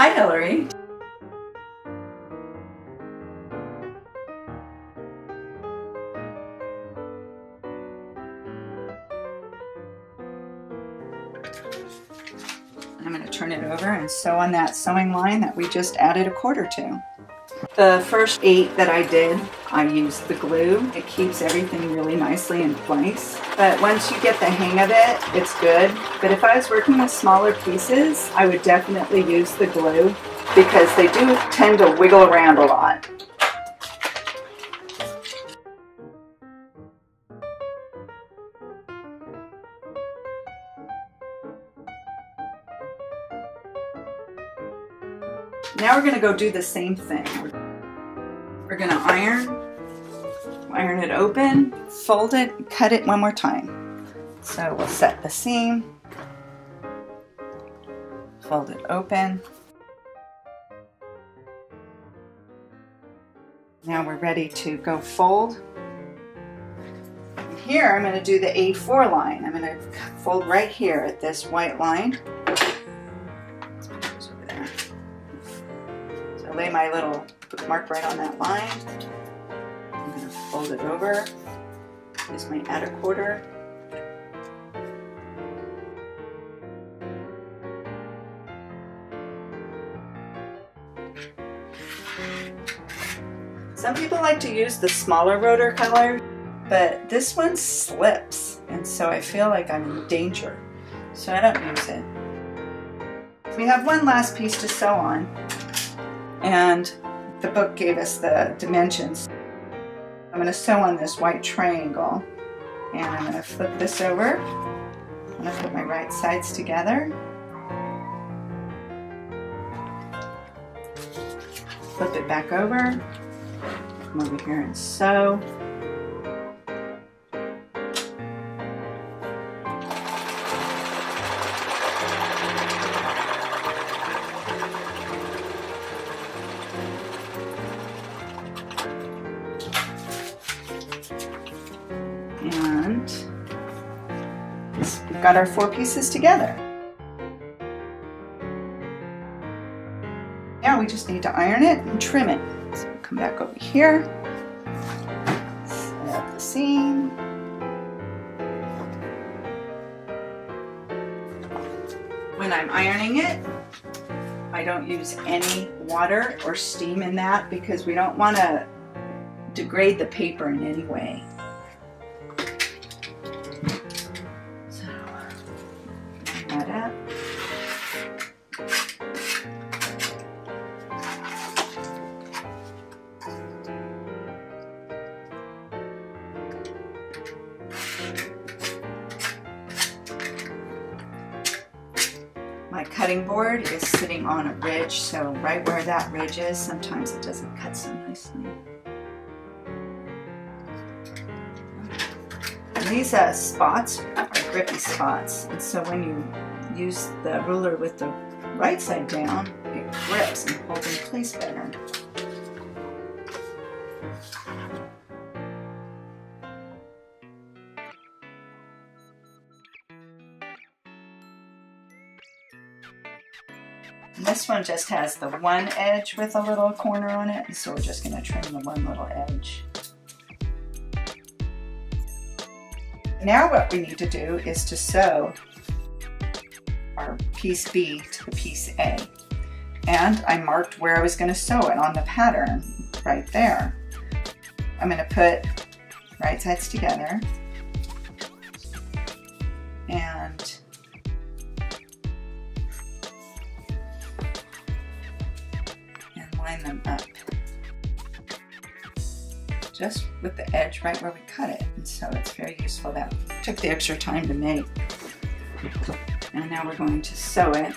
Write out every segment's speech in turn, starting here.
Hi, Hillary. I'm going to turn it over and sew on that sewing line that we just added a quarter to. The first 8 that I did, I used the glue. It keeps everything really nicely in place. But once you get the hang of it, it's good. But if I was working with smaller pieces, I would definitely use the glue because they do tend to wiggle around a lot. Now we're going to go do the same thing. We're going to iron it open, fold it, and cut it one more time. So we'll set the seam, fold it open. Now we're ready to go fold. And here I'm going to do the A4 line. I'm going to fold right here at this white line. Lay my little bookmark right on that line. I'm going to fold it over. Use my add a quarter. Some people like to use the smaller rotor color, but this one slips, and so I feel like I'm in danger, so I don't use it. We have one last piece to sew on. And the book gave us the dimensions. I'm going to sew on this white triangle, and I'm going to flip this over. I'm going to put my right sides together. Flip it back over. Come over here and sew. And we've got our 4 pieces together. Now we just need to iron it and trim it. So we'll come back over here, set up the seam. When I'm ironing it, I don't use any water or steam in that because we don't want to degrade the paper in any way. My cutting board is sitting on a ridge, so right where that ridge is, sometimes it doesn't cut so nicely. And these spots are grippy spots, and so when you use the ruler with the right side down, it grips and holds in place better. And this one just has the one edge with a little corner on it, and so we're just going to trim the one little edge. Now what we need to do is to sew our piece B to the piece A. And I marked where I was going to sew it on the pattern right there. I'm going to put right sides together and line them up just with the edge right where we cut it, and so it's very useful. That took the extra time to make. And now we're going to sew it.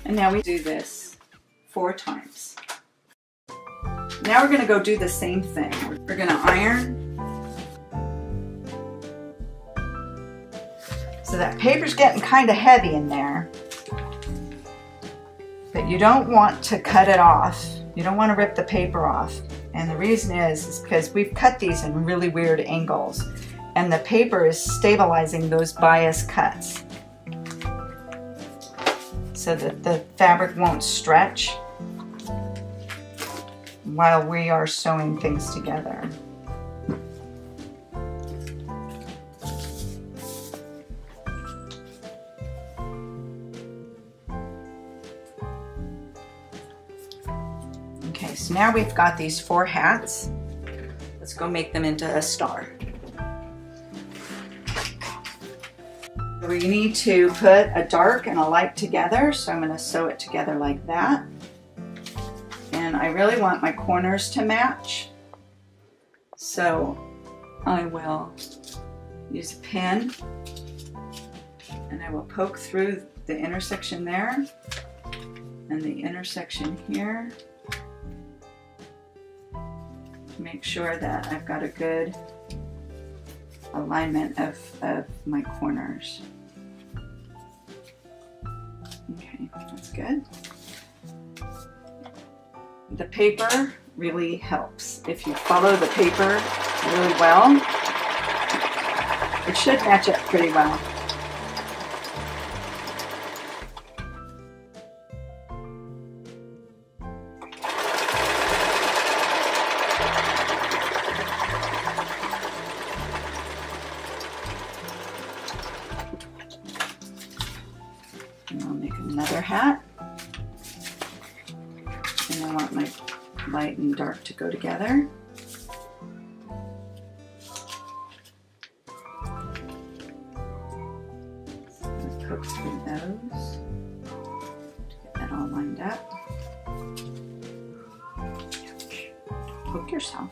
And now we do this 4 times. Now we're going to go do the same thing. We're going to iron So that paper's getting kind of heavy in there. But you don't want to cut it off. You don't want to rip the paper off. And the reason is because we've cut these in really weird angles. And the paper is stabilizing those bias cuts so that the fabric won't stretch while we are sewing things together. Okay, so now we've got these 4 hats. Let's go make them into a star. We need to put a dark and a light together, so I'm going to sew it together like that. And I really want my corners to match, so I will use a pin and I will poke through the intersection there and the intersection here to make sure that I've got a good alignment of my corners. Okay, that's good. The paper really helps. If you follow the paper really well, it should match up pretty well. And I'll make another hat. And I want my light and dark to go together. So I'm going to poke through those to get that all lined up. Poke yourself.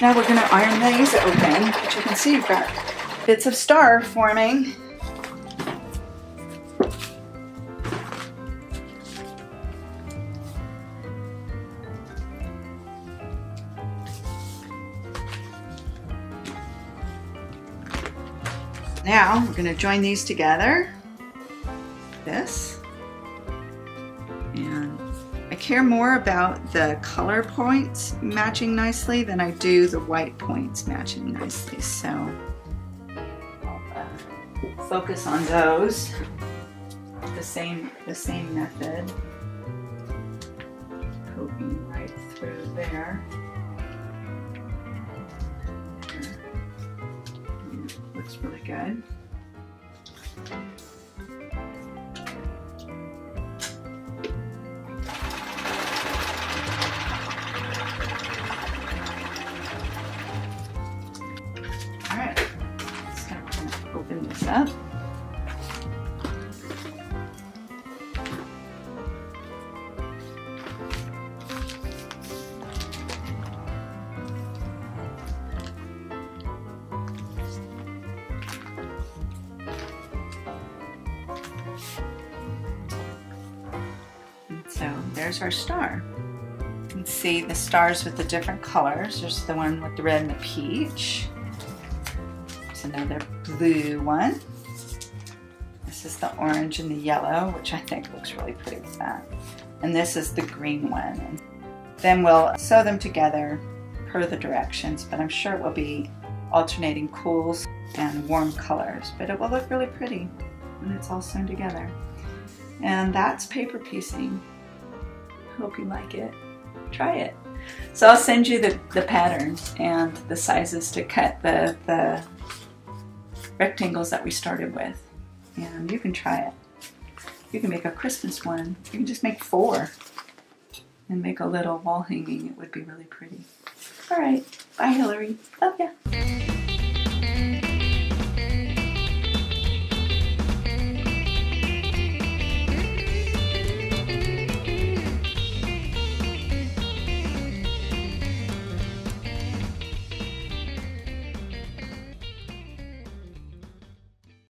Now we're going to iron these open, but you can see you've got bits of star forming. Now we're going to join these together, this, and I care more about the color points matching nicely than I do the white points matching nicely. So I'll focus on those the same method, poking right through there. Looks really good. Open this up. And so there's our star. You can see the stars with the different colors. There's the one with the red and the peach. Another blue one. This is the orange and the yellow, which I think looks really pretty with that. And this is the green one. And then we'll sew them together per the directions, but I'm sure it will be alternating cools and warm colors, but it will look really pretty when it's all sewn together. And that's paper piecing. Hope you like it. Try it. So I'll send you the patterns and the sizes to cut the rectangles that we started with, and you can try it. You can make a Christmas one. You can just make 4 and make a little wall hanging. It would be really pretty. All right, bye Hillary. Love ya.